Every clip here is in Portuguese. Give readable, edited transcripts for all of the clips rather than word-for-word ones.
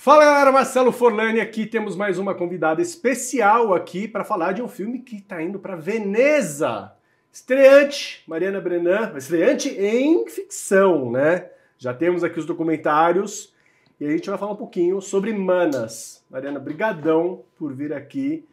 Fala galera, Marcelo Forlani aqui, temos mais uma convidada especial aqui para falar de um filme que está indo para Veneza. Estreante, Mariana Brennan, estreante em ficção, né? Já temos aqui os documentários e a gente vai falar um pouquinho sobre Manas. Mariana, brigadão por vir aqui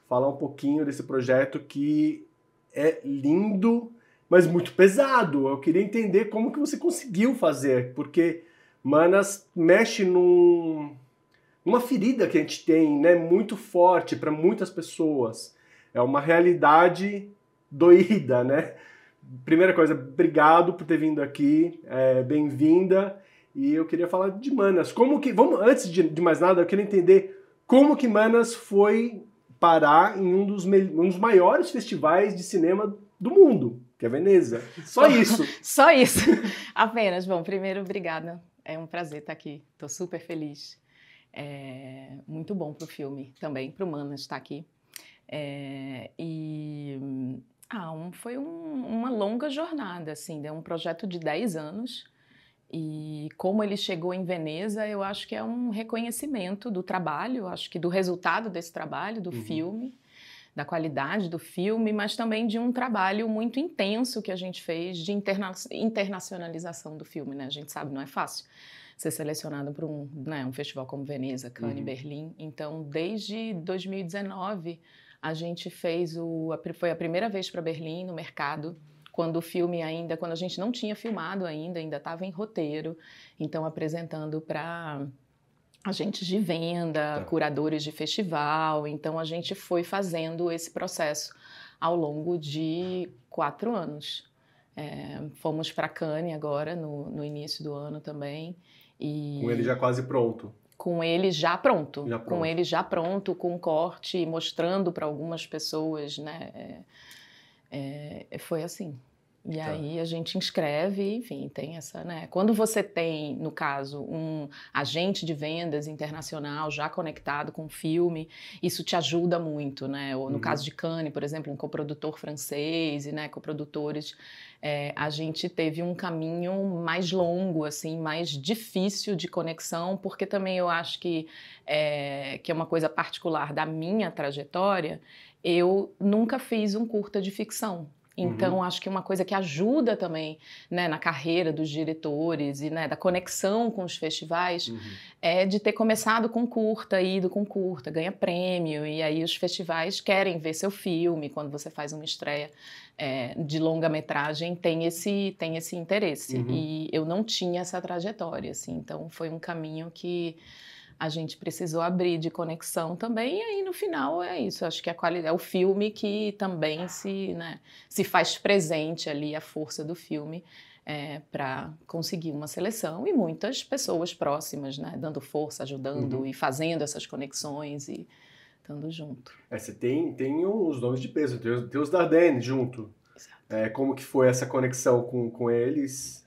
falar um pouquinho desse projeto que é lindo, mas muito pesado. Eu queria entender como que você conseguiu fazer, porque Manas mexe numa ferida que a gente tem, né, muito forte para muitas pessoas. É uma realidade doída, né? Primeira coisa, obrigado por ter vindo aqui, bem-vinda. E eu queria falar de Manas. Antes de mais nada, eu queria entender como que Manas foi parar em um dos maiores festivais de cinema do mundo, que é Veneza. Só isso. Só isso. Apenas. Bom, primeiro, obrigada. É um prazer estar aqui. Estou super feliz. É muito bom para o filme também, para o Manas estar aqui. Foi uma longa jornada, assim, é um projeto de 10 anos. E como ele chegou em Veneza, eu acho que é um reconhecimento do trabalho, acho que do resultado desse trabalho, do filme, da qualidade do filme, mas também de um trabalho muito intenso que a gente fez de internacionalização do filme, né? A gente sabe, não é fácil ser selecionado para um festival como Veneza, Cannes, Berlim. Então, desde 2019, a gente foi a primeira vez para Berlim, no mercado, quando a gente não tinha filmado ainda estava em roteiro, então apresentando para agentes de venda, curadores de festival. Então a gente foi fazendo esse processo ao longo de 4 anos. Fomos para Cannes agora, no início do ano também. Com ele já quase pronto. Com ele já pronto. Com ele já pronto, com corte, mostrando para algumas pessoas, né? Foi assim. E aí a gente inscreve, enfim, tem essa, né? Quando você tem, no caso, um agente de vendas internacional já conectado com o filme, isso te ajuda muito, né? Ou no caso de Cannes, por exemplo, um coprodutor francês, né? Coprodutores, a gente teve um caminho mais longo, assim, mais difícil de conexão, porque também eu acho que é uma coisa particular da minha trajetória, eu nunca fiz um curta de ficção. Então, acho que uma coisa que ajuda também, né, na carreira dos diretores e, né, da conexão com os festivais é de ter começado com curta, ido com curta, ganha prêmio, e aí os festivais querem ver seu filme. Quando você faz uma estreia de longa-metragem, tem esse interesse. E eu não tinha essa trajetória, assim, então foi um caminho que a gente precisou abrir de conexão também, e aí no final é isso. Acho que a qualidade é o filme que também se faz presente ali, a força do filme para conseguir uma seleção, e muitas pessoas próximas, né, dando força, ajudando e fazendo essas conexões e estando junto. Você tem os nomes de peso, tem os Dardenne junto. Como que foi essa conexão com eles?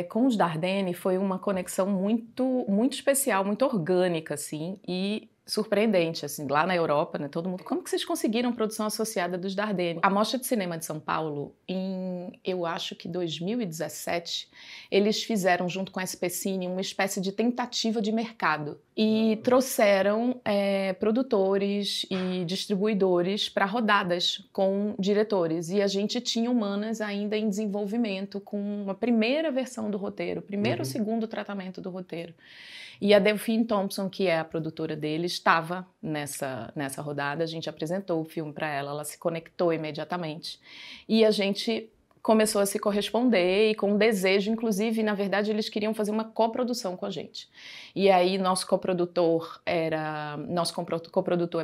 Com os Dardenne foi uma conexão muito, muito especial, muito orgânica, assim, e surpreendente, assim, lá na Europa, né, todo mundo, como que vocês conseguiram produção associada dos Dardenne? A Mostra de Cinema de São Paulo, eu acho que 2017, eles fizeram, junto com a SP Cine, uma espécie de tentativa de mercado e trouxeram produtores e distribuidores para rodadas com diretores, e a gente tinha Manas ainda em desenvolvimento com uma primeira versão do roteiro, primeiro ou segundo tratamento do roteiro. E a Delphine Thompson, que é a produtora dele, estava nessa rodada. A gente apresentou o filme para ela, ela se conectou imediatamente. E a gente começou a se corresponder, e com um desejo, inclusive, na verdade, eles queriam fazer uma coprodução com a gente. E aí, nosso coprodutor é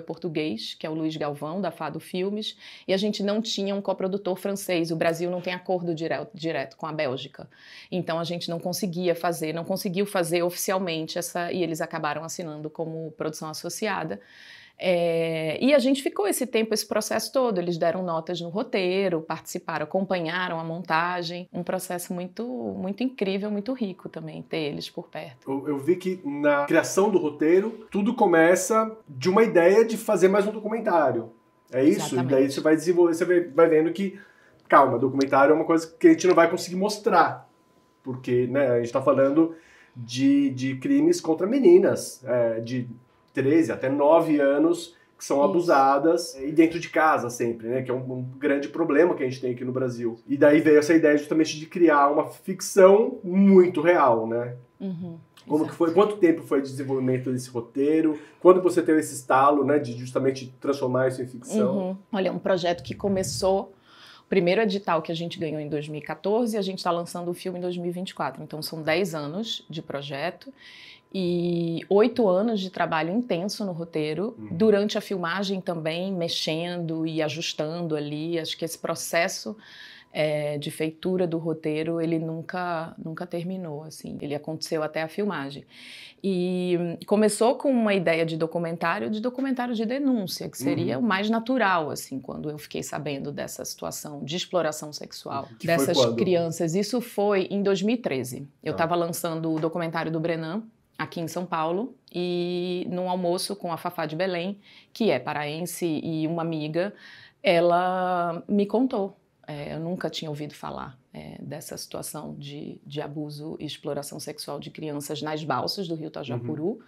português, que é o Luiz Galvão, da Fado Filmes, e a gente não tinha um coprodutor francês. O Brasil não tem acordo direto com a Bélgica. Então, a gente não conseguiu fazer oficialmente e eles acabaram assinando como produção associada. E a gente ficou esse processo todo. Eles deram notas no roteiro, participaram, acompanharam a montagem. Um processo muito, muito incrível, muito rico também ter eles por perto. Eu vi que na criação do roteiro, tudo começa de uma ideia de fazer mais um documentário. É isso? Exatamente. E daí você vai desenvolver, você vai vendo que, calma, documentário é uma coisa que a gente não vai conseguir mostrar. Porque, né, a gente está falando de crimes contra meninas, de 13 até 9 anos, que são abusadas, e dentro de casa sempre, né? Que é um grande problema que a gente tem aqui no Brasil. E daí veio essa ideia justamente de criar uma ficção muito real, né? Como que foi? Quanto tempo foi de desenvolvimento desse roteiro? Quando você teve esse estalo, né, de justamente transformar isso em ficção? Olha, um projeto que começou, o primeiro edital que a gente ganhou em 2014, e a gente está lançando o filme em 2024. Então são 10 anos de projeto e 8 anos de trabalho intenso no roteiro. Durante a filmagem também, mexendo e ajustando ali. Acho que esse processo de feitura do roteiro, ele nunca terminou, assim. Ele aconteceu até a filmagem. E começou com uma ideia de documentário de denúncia, que seria o mais natural, assim, quando eu fiquei sabendo dessa situação de exploração sexual dessas crianças. Isso foi em 2013. Eu estava lançando o documentário do Brenan, aqui em São Paulo, e num almoço com a Fafá de Belém, que é paraense e uma amiga, ela me contou. Eu nunca tinha ouvido falar dessa situação de abuso e exploração sexual de crianças nas balsas do Rio Tajapuru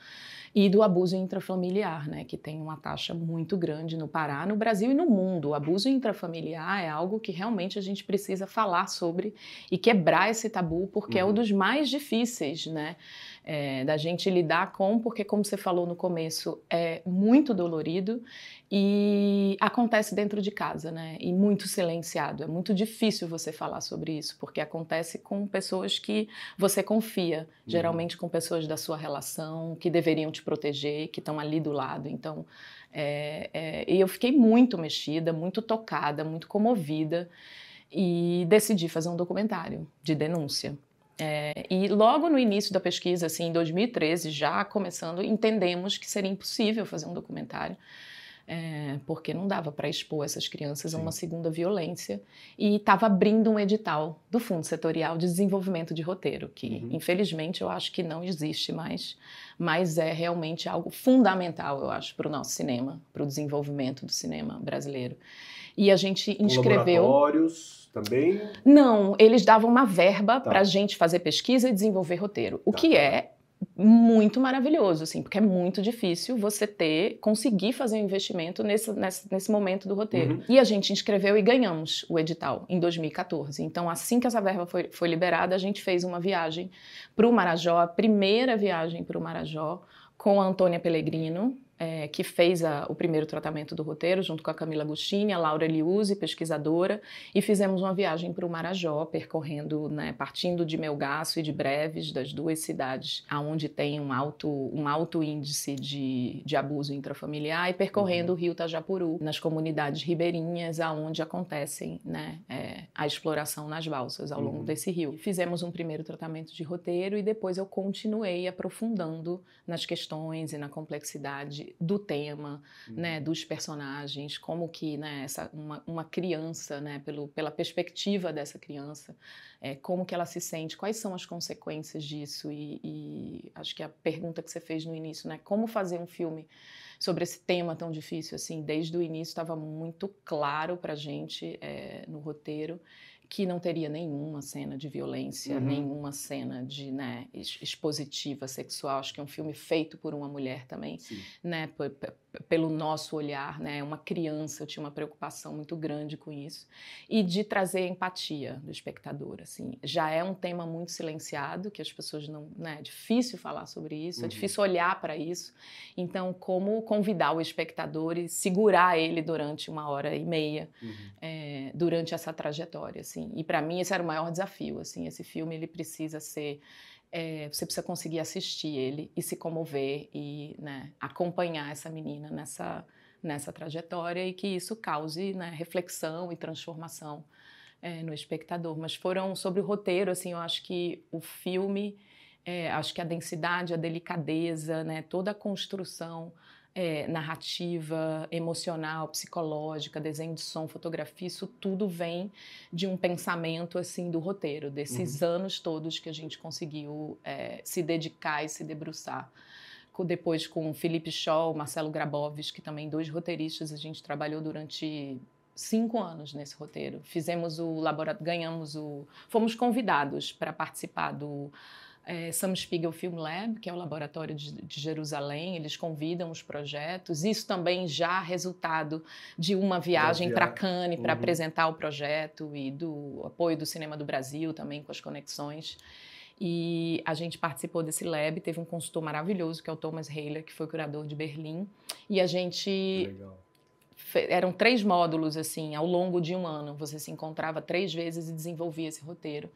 e do abuso intrafamiliar, né, que tem uma taxa muito grande no Pará, no Brasil e no mundo. O abuso intrafamiliar é algo que realmente a gente precisa falar sobre e quebrar esse tabu, porque é um dos mais difíceis, né, da gente lidar com, porque, como você falou no começo, é muito dolorido e acontece dentro de casa, né? E muito silenciado. É muito difícil você falar sobre isso, porque acontece com pessoas que você confia, geralmente com pessoas da sua relação, que deveriam te proteger, que estão ali do lado. Então, e eu fiquei muito mexida, muito tocada, muito comovida e decidi fazer um documentário de denúncia. E logo no início da pesquisa, assim, em 2013, já começando, entendemos que seria impossível fazer um documentário, porque não dava para expor essas crianças a uma segunda violência, e estava abrindo um edital do Fundo Setorial de Desenvolvimento de Roteiro, que infelizmente eu acho que não existe mais, mas é realmente algo fundamental, eu acho, para o nosso cinema, para o desenvolvimento do cinema brasileiro. E a gente inscreveu... Laboratórios também? Não, eles davam uma verba para a gente fazer pesquisa e desenvolver roteiro, o que é muito maravilhoso, assim, porque é muito difícil você conseguir fazer um investimento nesse momento do roteiro. E a gente inscreveu e ganhamos o edital em 2014. Então, assim que essa verba foi liberada, a gente fez uma viagem para o Marajó, a primeira viagem para o Marajó, com a Antônia Pellegrino, que fez o primeiro tratamento do roteiro, junto com a Camila Agostini, a Laura Liuzzi, pesquisadora, e fizemos uma viagem para o Marajó, percorrendo, né, partindo de Melgaço e de Breves, das duas cidades, onde tem um alto índice de abuso intrafamiliar, e percorrendo o Rio Tajapuru, nas comunidades ribeirinhas, aonde acontecem, né, a exploração nas balsas ao longo desse rio. Fizemos um primeiro tratamento de roteiro e depois eu continuei aprofundando nas questões e na complexidade do tema, né, dos personagens, como que, né, uma criança, né, pela perspectiva dessa criança, como que ela se sente, quais são as consequências disso e acho que a pergunta que você fez no início, né, como fazer um filme sobre esse tema tão difícil, assim, desde o início estava muito claro pra gente no roteiro que não teria nenhuma cena de violência, nenhuma cena de, né, expositiva sexual. Acho que é um filme feito por uma mulher também, né, pelo nosso olhar, né, uma criança, eu tinha uma preocupação muito grande com isso, e de trazer empatia do espectador, assim. Já é um tema muito silenciado, que as pessoas não, né, é difícil falar sobre isso, é difícil olhar para isso, então como convidar o espectador e segurar ele durante 1h30, durante essa trajetória, assim. E para mim esse era o maior desafio, assim, esse filme ele precisa ser, você precisa conseguir assistir ele e se comover e, né, acompanhar essa menina nessa trajetória e que isso cause, né, reflexão e transformação no espectador. Mas foram sobre o roteiro, assim, eu acho que o filme, acho que a densidade, a delicadeza, né, toda a construção narrativa, emocional, psicológica, desenho de som, fotografia, isso tudo vem de um pensamento assim do roteiro, desses anos todos que a gente conseguiu se dedicar e se debruçar. Depois com Felipe Scholl, Marcelo Grabowski, que também 2 roteiristas, a gente trabalhou durante 5 anos nesse roteiro. Fizemos o laboratório, fomos convidados para participar Sam Spiegel Film Lab, que é o laboratório de Jerusalém, eles convidam os projetos. Isso também já resultado de uma viagem para Cannes para apresentar o projeto e do apoio do Cinema do Brasil também com as conexões. E a gente participou desse lab, teve um consultor maravilhoso, que é o Thomas Heiler, que foi curador de Berlim. E a gente... Legal. Eram 3 módulos, assim, ao longo de um ano. Você se encontrava 3 vezes e desenvolvia esse roteiro.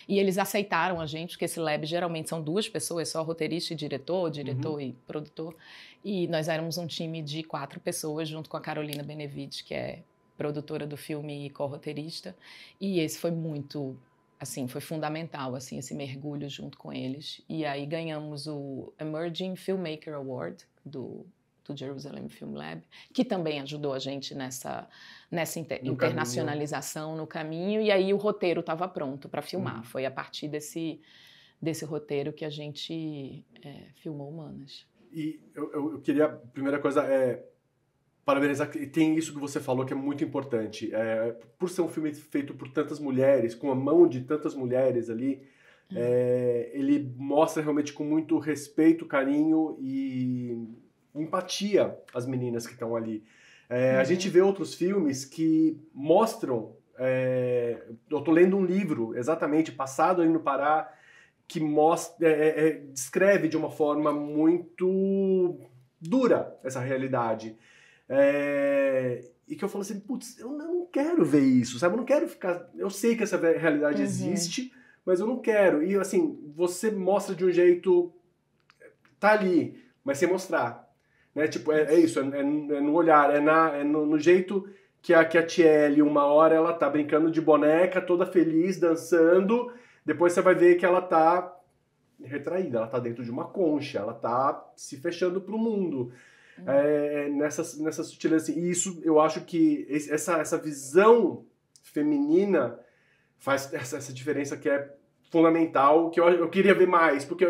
E eles aceitaram a gente, porque esse lab geralmente são 2 pessoas, só roteirista e diretor e produtor. E nós éramos um time de 4 pessoas, junto com a Carolina Benevides, que é produtora do filme e co-roteirista. E esse foi muito... assim, foi fundamental, assim, esse mergulho junto com eles. E aí ganhamos o Emerging Filmmaker Award do Jerusalem Film Lab, que também ajudou a gente nessa internacionalização no caminho. E aí o roteiro estava pronto para filmar. Foi a partir desse roteiro que a gente filmou Humanas. E eu queria, a primeira coisa parabenizar, tem isso que você falou que é muito importante. Por ser um filme feito por tantas mulheres, com a mão de tantas mulheres ali, ele mostra realmente com muito respeito, carinho e empatia as meninas que estão ali. A gente vê outros filmes que mostram... eu estou lendo um livro, exatamente, passado aí no Pará, que descreve de uma forma muito dura essa realidade. E que eu falo assim, putz, eu não quero ver isso, sabe? Eu não quero ficar... Eu sei que essa realidade existe, mas eu não quero. E, assim, você mostra de um jeito... Tá ali, mas sem mostrar. Né? Tipo, isso, no olhar, no jeito que a Tiele, uma hora, ela tá brincando de boneca, toda feliz, dançando. Depois você vai ver que ela tá retraída, ela tá dentro de uma concha, ela tá se fechando pro mundo. Nessa sutileza, assim. E isso, eu acho que essa visão feminina faz essa diferença que é fundamental, que eu queria ver mais, porque,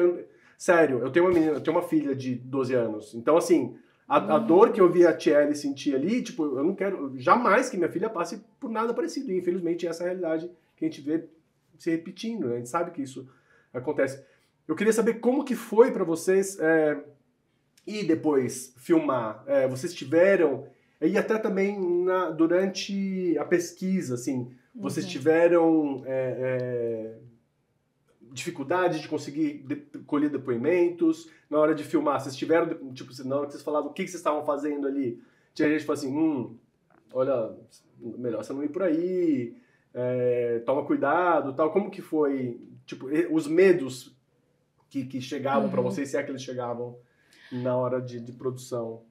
sério, eu tenho uma filha de 12 anos, então, assim, a dor que eu vi a Tiele sentir ali, tipo, eu não quero jamais que minha filha passe por nada parecido, e infelizmente essa é a realidade que a gente vê se repetindo, né? A gente sabe que isso acontece. Eu queria saber como que foi para vocês... E depois filmar, vocês tiveram, e até também durante a pesquisa, assim, vocês tiveram dificuldade de conseguir colher depoimentos, na hora de filmar, vocês tiveram, tipo, na hora que vocês falavam o que vocês estavam fazendo ali, tinha gente que falava assim, olha, melhor você não ir por aí, toma cuidado, tal, como que foi, tipo, os medos que chegavam para vocês, se é que eles chegavam na hora de produção?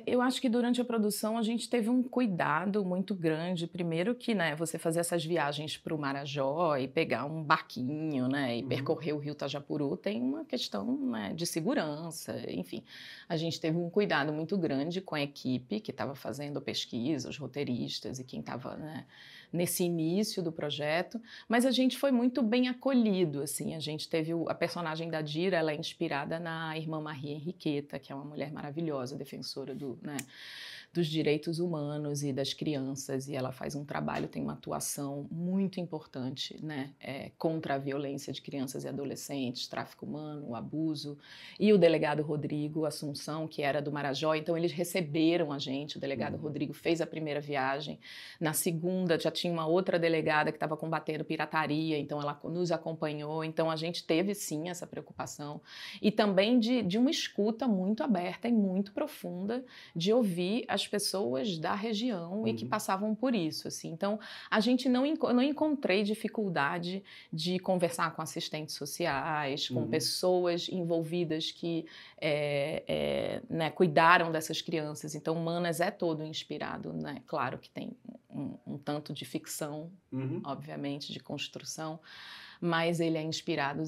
Eu acho que durante a produção a gente teve um cuidado muito grande. Primeiro que, né, você fazer essas viagens para o Marajó e pegar um barquinho, né, e percorrer o rio Tajapuru tem uma questão, né, de segurança, enfim. A gente teve um cuidado muito grande com a equipe que estava fazendo a pesquisa, os roteiristas e quem estava, né, nesse início do projeto, mas a gente foi muito bem acolhido, assim. A gente teve a personagem da Dira, ela é inspirada na irmã Maria Henriqueta, que é uma mulher maravilhosa, defensora dos direitos humanos e das crianças, e ela faz um trabalho, tem uma atuação muito importante, né, contra a violência de crianças e adolescentes, tráfico humano, o abuso, e o delegado Rodrigo Assunção, que era do Marajó, então eles receberam a gente, o delegado Rodrigo fez a primeira viagem, na segunda já tinha uma outra delegada que estava combatendo pirataria, então ela nos acompanhou, então a gente teve sim essa preocupação, e também de uma escuta muito aberta e muito profunda, de ouvir as pessoas da região e que passavam por isso, assim. Então, a gente não encontrei dificuldade de conversar com assistentes sociais, com pessoas envolvidas que né, cuidaram dessas crianças. Então, Humanas é todo inspirado, né? Claro que tem um tanto de ficção, obviamente, de construção, mas ele é inspirado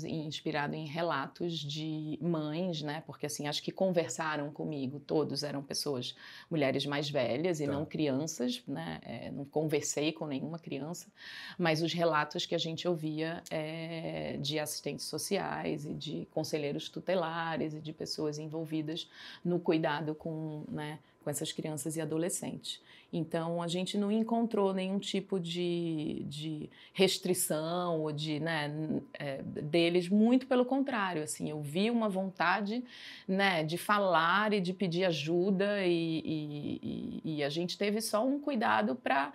em relatos de mães, né? Porque, assim, acho que conversaram comigo, todos eram pessoas, mulheres mais velhas e não crianças, né? Não conversei com nenhuma criança, mas os relatos que a gente ouvia de assistentes sociais e de conselheiros tutelares e de pessoas envolvidas no cuidado com, né, com essas crianças e adolescentes. Então, a gente não encontrou nenhum tipo de restrição ou de, né, né, deles, muito pelo contrário, assim, eu vi uma vontade, né, de falar e de pedir ajuda e a gente teve só um cuidado para,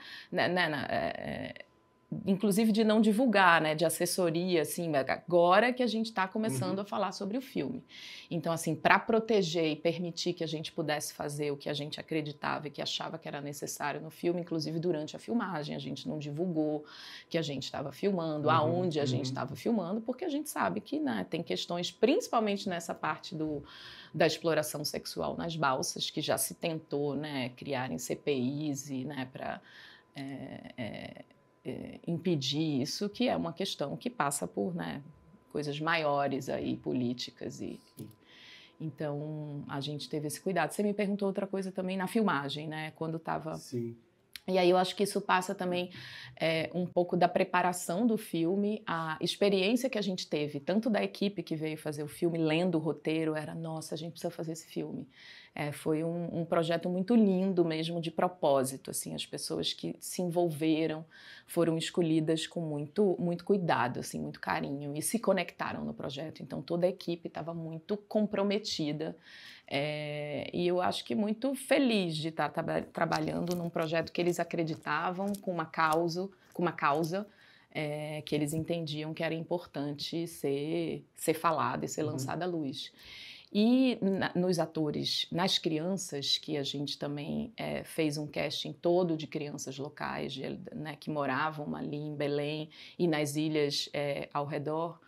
inclusive de não divulgar, né, de assessoria, assim, agora que a gente está começando a falar sobre o filme. Então, assim, para proteger e permitir que a gente pudesse fazer o que a gente acreditava e que achava que era necessário no filme, inclusive durante a filmagem, a gente não divulgou que a gente estava filmando, aonde a gente estava filmando, porque a gente sabe que, né, tem questões, principalmente nessa parte da exploração sexual nas balsas, que já se tentou, né, criar em CPIs e, né, para impedir isso, que é uma questão que passa por, né, coisas maiores aí, políticas e... Então, a gente teve esse cuidado. Você me perguntou outra coisa também na filmagem, né, quando estava... Sim. E aí eu acho que isso passa também um pouco da preparação do filme, a experiência que a gente teve, tanto da equipe que veio fazer o filme, lendo o roteiro, era, nossa, a gente precisa fazer esse filme. Foi um projeto muito lindo mesmo, de propósito, assim, as pessoas que se envolveram foram escolhidas com muito, muito cuidado, assim, muito carinho, e se conectaram no projeto, então toda a equipe estava muito comprometida, e eu acho que muito feliz de estar trabalhando num projeto que eles acreditavam, com uma causa que eles entendiam que era importante ser falado e ser lançado à luz. E nos atores, nas crianças, que a gente também fez um casting todo de crianças locais, né, que moravam ali em Belém e nas ilhas ao redor,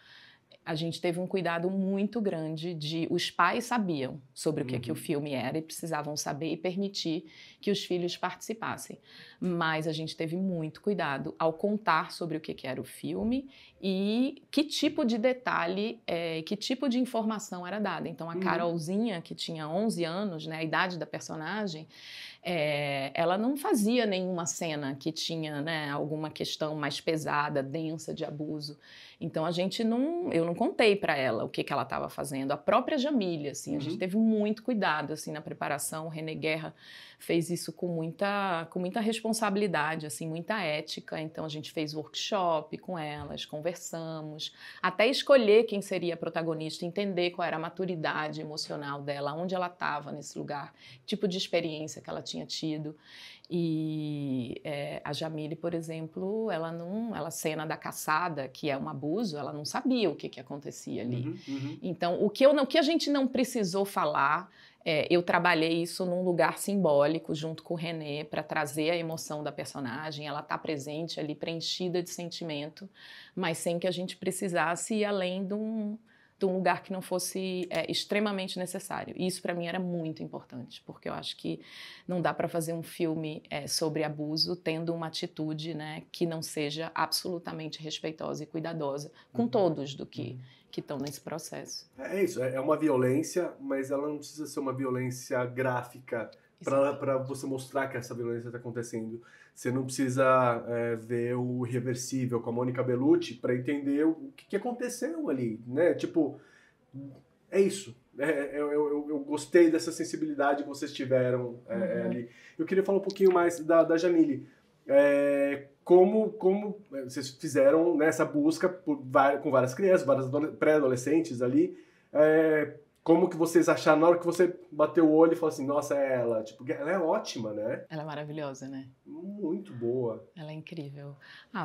a gente teve um cuidado muito grande de... Os pais sabiam sobre o que o filme era e precisavam saber e permitir que os filhos participassem. Mas a gente teve muito cuidado ao contar sobre o que era o filme e que tipo de detalhe, que tipo de informação era dada. Então, a Carolzinha, que tinha 11 anos, né, a idade da personagem, ela não fazia nenhuma cena que tinha, né, alguma questão mais pesada, densa de abuso. Então eu não contei para ela o que ela estava fazendo. A própria Jamília, assim, a gente teve muito cuidado assim na preparação. O René Guerra fez isso com muita responsabilidade, assim, muita ética. Então a gente fez workshop com elas, conversamos, até escolher quem seria a protagonista, entender qual era a maturidade emocional dela, onde ela estava nesse lugar, tipo de experiência que ela tinha tido. E a Jamile, por exemplo, ela cena da caçada, que é um abuso, ela não sabia o que acontecia ali. Então, o que a gente não precisou falar, eu trabalhei isso num lugar simbólico junto com o René para trazer a emoção da personagem. Ela está presente ali, preenchida de sentimento, mas sem que a gente precisasse ir além de um lugar que não fosse extremamente necessário. E isso para mim era muito importante, porque eu acho que não dá para fazer um filme sobre abuso tendo uma atitude, né, que não seja absolutamente respeitosa e cuidadosa com todos do que estão nesse processo. É isso, é uma violência, mas ela não precisa ser uma violência gráfica para você mostrar que essa violência está acontecendo. Você não precisa ver o Irreversível com a Mônica Bellucci para entender o que aconteceu ali, né? Tipo, é isso. Eu gostei dessa sensibilidade que vocês tiveram ali. Eu queria falar um pouquinho mais da Jamile. Como vocês fizeram nessa busca com várias crianças, várias pré-adolescentes ali, como que vocês acharam na hora que você bateu o olho e falou assim, nossa, é ela? Tipo, ela é ótima, né? Ela é maravilhosa, né? Muito boa. Ela é incrível.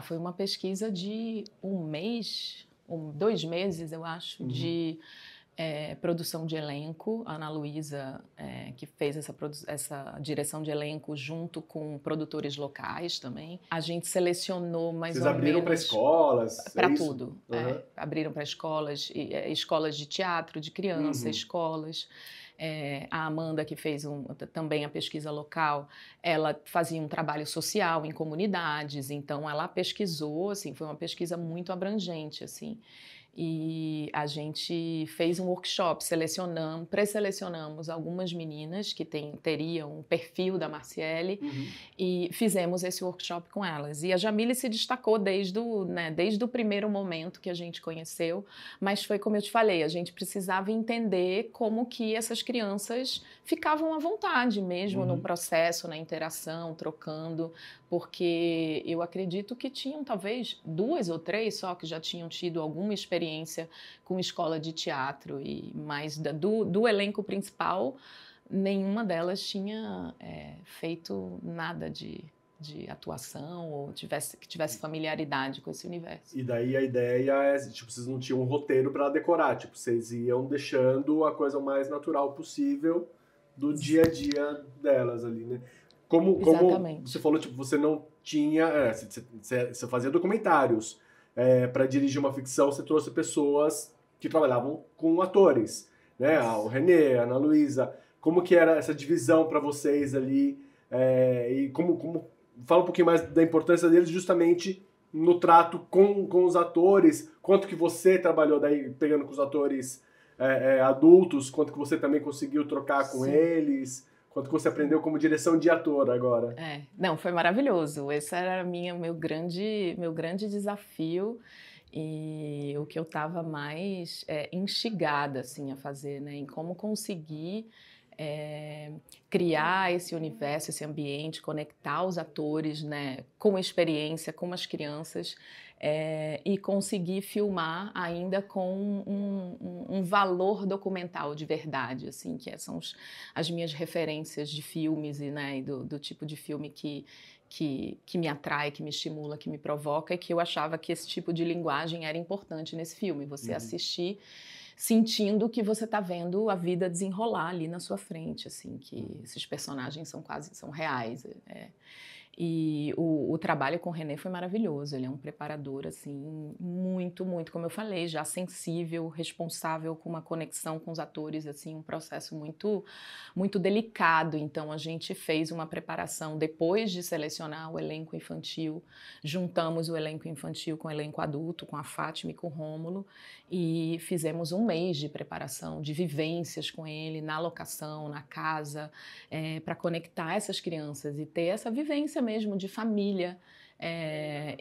Foi uma pesquisa de 1 mês, 2 meses, eu acho, de produção de elenco. A Ana Luísa, que fez essa direção de elenco junto com produtores locais também. A gente selecionou mais ou menos... Vocês abriram para escolas? Para tudo. Abriram para escolas, escolas de teatro, de criança, escolas. A Amanda, que fez também a pesquisa local, ela fazia um trabalho social em comunidades, então ela pesquisou, assim, foi uma pesquisa muito abrangente, assim. e a gente fez um workshop, pré-selecionamos algumas meninas que teriam um perfil da Marciele e fizemos esse workshop com elas. E a Jamile se destacou desde o primeiro momento que a gente conheceu, mas foi como eu te falei, a gente precisava entender como que essas crianças ficavam à vontade mesmo no processo, na interação, trocando, porque eu acredito que tinham talvez 2 ou 3 só que já tinham tido alguma experiência com escola de teatro, mas do elenco principal, nenhuma delas tinha feito nada de atuação ou que tivesse familiaridade com esse universo. E daí a ideia é, tipo, vocês não tinham um roteiro para decorar, tipo, vocês iam deixando a coisa o mais natural possível do dia a dia delas ali, né? Como você falou, tipo, você não tinha, você fazia documentários. Para dirigir uma ficção, você trouxe pessoas que trabalhavam com atores, né? O René, a Ana Luísa. Como que era essa divisão para vocês ali? E fala um pouquinho mais da importância deles justamente no trato com os atores. Quanto que você trabalhou daí pegando com os atores adultos? Quanto que você também conseguiu trocar com eles? Quanto que você aprendeu como direção de ator agora? Não, foi maravilhoso. Esse era meu grande desafio e o que eu estava mais instigada assim, a fazer, né? Em como conseguir criar esse universo, esse ambiente, conectar os atores, né, com a experiência, com as crianças, e conseguir filmar ainda com um valor documental de verdade, assim, que são as minhas referências de filmes e, né, do tipo de filme que me atrai, que me estimula, que me provoca, e que eu achava que esse tipo de linguagem era importante nesse filme, você assistir sentindo que você está vendo a vida desenrolar ali na sua frente, assim, que esses personagens são reais. E o trabalho com o René foi maravilhoso, ele é um preparador, assim, muito, muito, como eu falei, já sensível, responsável, com uma conexão com os atores, assim, um processo muito, muito delicado. Então, a gente fez uma preparação depois de selecionar o elenco infantil, juntamos o elenco infantil com o elenco adulto, com a Fátima e com o Rômulo, e fizemos um mês de preparação, de vivências com ele, na locação, na casa, para conectar essas crianças e ter essa vivência mesmo de família.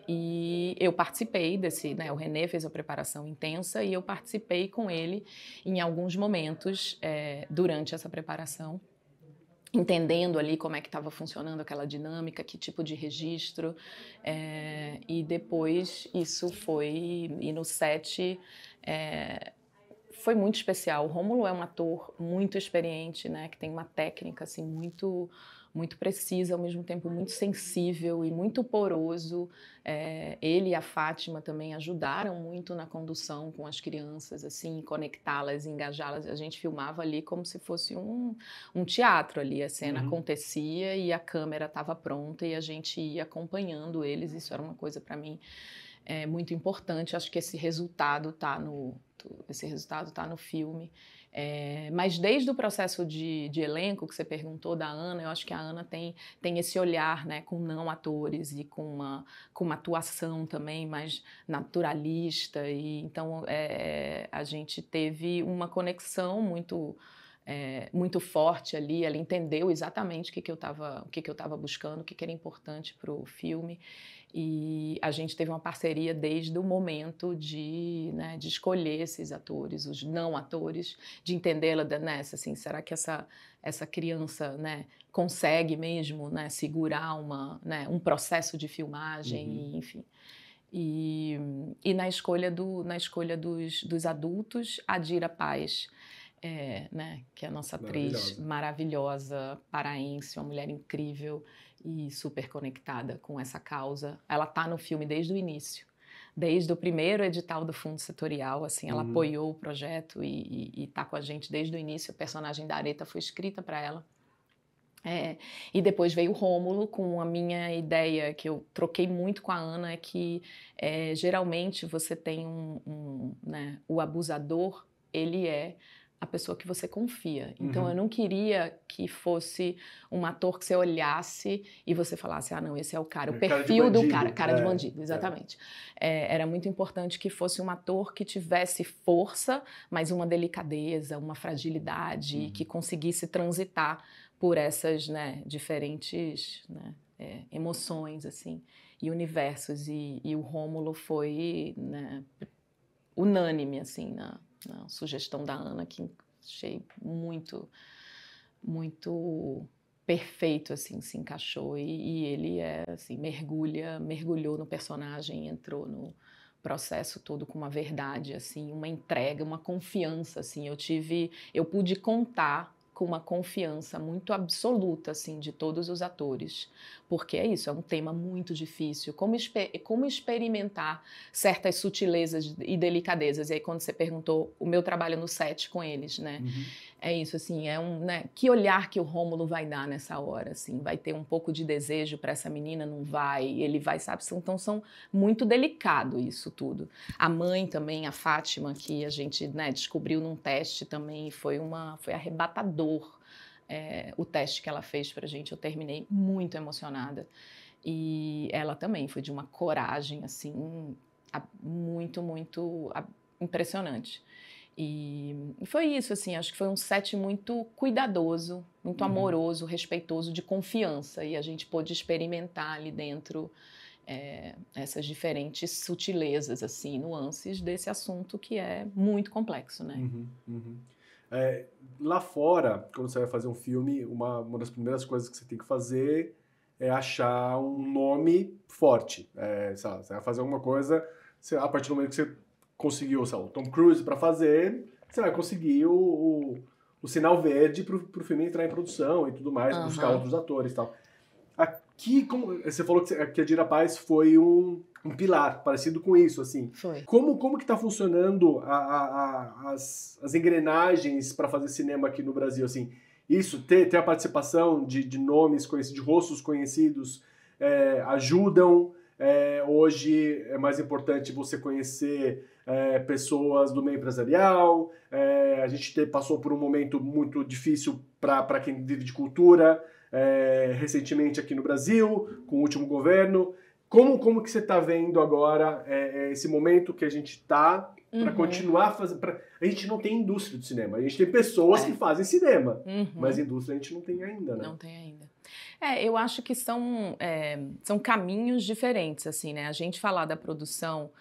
E eu participei desse, né, o René fez a preparação intensa e eu participei com ele em alguns momentos durante essa preparação, entendendo ali como é que estava funcionando aquela dinâmica, que tipo de registro, e depois isso e no set foi muito especial. O Rômulo é um ator muito experiente, né, que tem uma técnica assim muito muito precisa, ao mesmo tempo muito sensível e muito poroso. Ele e a Fátima também ajudaram muito na condução com as crianças, assim, conectá-las, engajá-las. A gente filmava ali como se fosse um teatro ali, a cena acontecia e a câmera estava pronta e a gente ia acompanhando eles. Isso era uma coisa para mim muito importante. Acho que esse resultado está no filme. Mas desde o processo de elenco que você perguntou da Ana, eu acho que a Ana tem esse olhar, né, com não atores e com uma atuação também mais naturalista, e então a gente teve uma conexão muito forte ali. Ela entendeu exatamente o que eu estava buscando, o que era importante para o filme, e a gente teve uma parceria desde o momento de escolher esses atores, os não atores, de entendê-la nessa, assim, será que essa criança, né, consegue mesmo, né, segurar um processo de filmagem, e, enfim. E na escolha dos adultos, a Dira Paz, né, que é a nossa atriz maravilhosa, paraense, uma mulher incrível e super conectada com essa causa. Ela está no filme desde o início, desde o primeiro edital do Fundo Setorial, assim, ela apoiou o projeto e está com a gente desde o início. A personagem da Areta foi escrita para ela. E depois veio o Rômulo com a minha ideia, que eu troquei muito com a Ana, é que geralmente você tem né, o abusador, ele é a pessoa que você confia. Então, eu não queria que fosse um ator que você olhasse e você falasse, ah, não, esse é o cara. O perfil do cara, cara de bandido, exatamente. Era muito importante que fosse um ator que tivesse força, mas uma delicadeza, uma fragilidade, que conseguisse transitar por essas, né, diferentes, né, emoções, assim, e universos. E o Rômulo foi, né, unânime, assim, na sugestão da Ana, que achei muito, muito perfeito, assim, se encaixou. E ele assim, mergulhou no personagem, entrou no processo todo com uma verdade, assim, uma entrega, uma confiança, assim. Eu pude contar com uma confiança muito absoluta, assim, de todos os atores, porque é isso, é um tema muito difícil, como experimentar certas sutilezas e delicadezas. E aí, quando você perguntou o meu trabalho no set com eles, né, é isso, assim, né, que olhar que o Rômulo vai dar nessa hora, assim, vai ter um pouco de desejo para essa menina, não vai, ele vai, sabe, então são muito delicado isso tudo. A mãe também, a Fátima, que a gente, né, descobriu num teste também, foi arrebatador. O teste que ela fez pra gente, eu terminei muito emocionada. E ela também foi de uma coragem, assim, muito, muito impressionante. E foi isso, assim, acho que foi um set muito cuidadoso, muito amoroso, respeitoso, de confiança. E a gente pôde experimentar ali dentro essas diferentes sutilezas, assim, nuances desse assunto que é muito complexo, né? Lá fora, quando você vai fazer um filme, uma das primeiras coisas que você tem que fazer é achar um nome forte. Sabe, você vai fazer alguma coisa, a partir do momento que você conseguiu, sabe, o Tom Cruise para fazer, você vai conseguir o sinal verde para o filme entrar em produção e tudo mais, buscar outros atores e tal. Aqui, como você falou que a Dira Paz foi um pilar, parecido com isso, assim. Foi. Como que tá funcionando as engrenagens para fazer cinema aqui no Brasil, assim? Isso, ter a participação de nomes conhecidos, de rostos conhecidos, ajudam. Hoje é mais importante você conhecer pessoas do meio empresarial. A gente passou por um momento muito difícil para quem vive de cultura, recentemente aqui no Brasil, com o último governo. Como que você está vendo agora esse momento que a gente está para continuar fazendo... A gente não tem indústria do cinema, a gente tem pessoas que fazem cinema, mas indústria a gente não tem ainda, né? Não tem ainda. Eu acho que são caminhos diferentes, assim, né? A gente falar da produção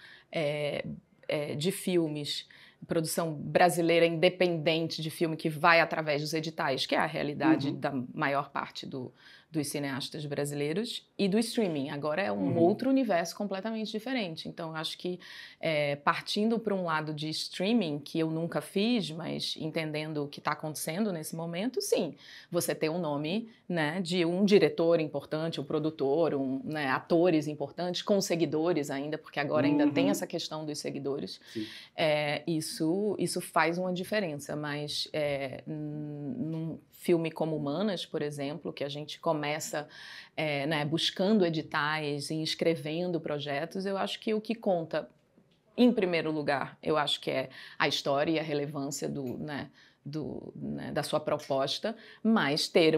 de filmes, produção brasileira independente de filme que vai através dos editais, que é a realidade da maior parte dos cineastas brasileiros, e do streaming. Agora é um outro universo completamente diferente. Então, acho que partindo para um lado de streaming, que eu nunca fiz, mas entendendo o que está acontecendo nesse momento, sim, você tem um nome, né, de um diretor importante, um produtor, né, atores importantes, com seguidores ainda, porque agora ainda tem essa questão dos seguidores. Isso faz uma diferença, mas num filme como Humanas, por exemplo, que a gente começa né, buscando editais e escrevendo projetos, eu acho que o que conta, em primeiro lugar, eu acho que é a história e a relevância da sua proposta, mas ter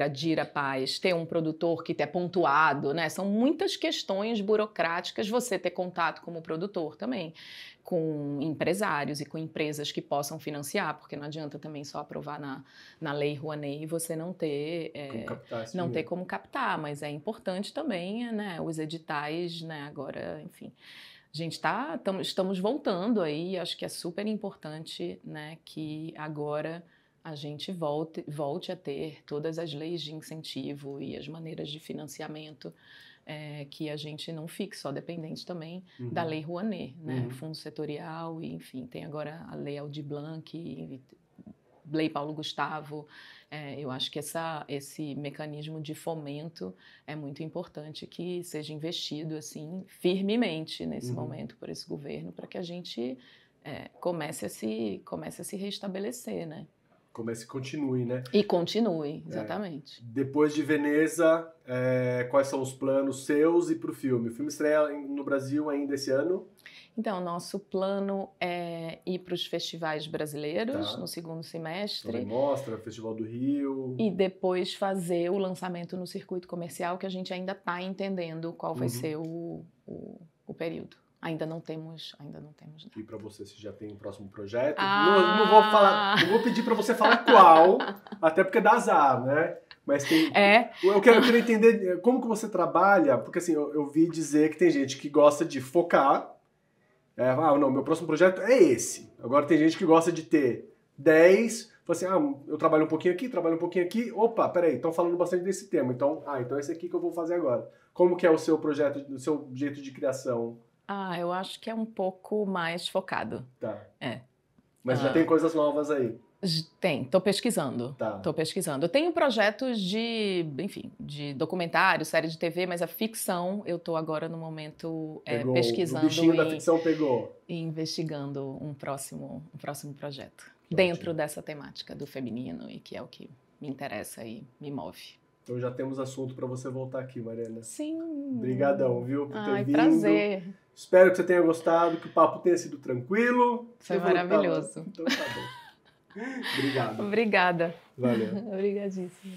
a Dira Paz, ter um produtor que é pontuado, né? São muitas questões burocráticas, você ter contato como produtor também, com empresários e com empresas que possam financiar, porque não adianta também só aprovar na Lei Rouanet e você não ter como captar, mas é importante também, né, os editais, né, agora, enfim. A gente estamos voltando aí, acho que é super importante, né, que agora a gente volte a ter todas as leis de incentivo e as maneiras de financiamento, que a gente não fique só dependente também da Lei Rouanet, né, Fundo Setorial, e enfim, tem agora a Lei Aldir Blanc, Lei Paulo Gustavo. Eu acho que esse mecanismo de fomento é muito importante que seja investido assim firmemente nesse momento por esse governo, para que a gente comece a se restabelecer, né? Comece e continue, né? E continue, exatamente. Depois de Veneza, quais são os planos seus e para o filme? O filme estreia no Brasil ainda esse ano? Então, nosso plano é ir para os festivais brasileiros no segundo semestre. Também mostra, Festival do Rio. E depois fazer o lançamento no circuito comercial, que a gente ainda está entendendo qual vai ser o período. Ainda não temos nada. E para você já tem um próximo projeto? Não vou pedir para você falar qual, até porque dá azar, né? Mas tem. Eu quero entender como que você trabalha, porque assim, eu vi dizer que tem gente que gosta de focar. Não, meu próximo projeto é esse. Agora tem gente que gosta de ter 10. Fala assim, eu trabalho um pouquinho aqui. Opa, peraí, estão falando bastante desse tema. Então é esse aqui que eu vou fazer agora. Como que é o seu projeto, o seu jeito de criação? Eu acho que é um pouco mais focado. Tá. Mas já tem coisas novas aí? Tem, tô pesquisando. Eu tenho projetos de documentário, série de TV, mas a ficção, eu tô agora no momento pesquisando. O bichinho da ficção pegou. E investigando um próximo projeto. Dentro dessa temática do feminino, e que é o que me interessa e me move. Então já temos assunto para você voltar aqui, Mariana. Sim. Obrigadão, viu, por ter vindo. Prazer. Espero que você tenha gostado, que o papo tenha sido tranquilo. Foi maravilhoso. Então tá bom. Obrigado. Obrigada. Valeu. Obrigadíssima.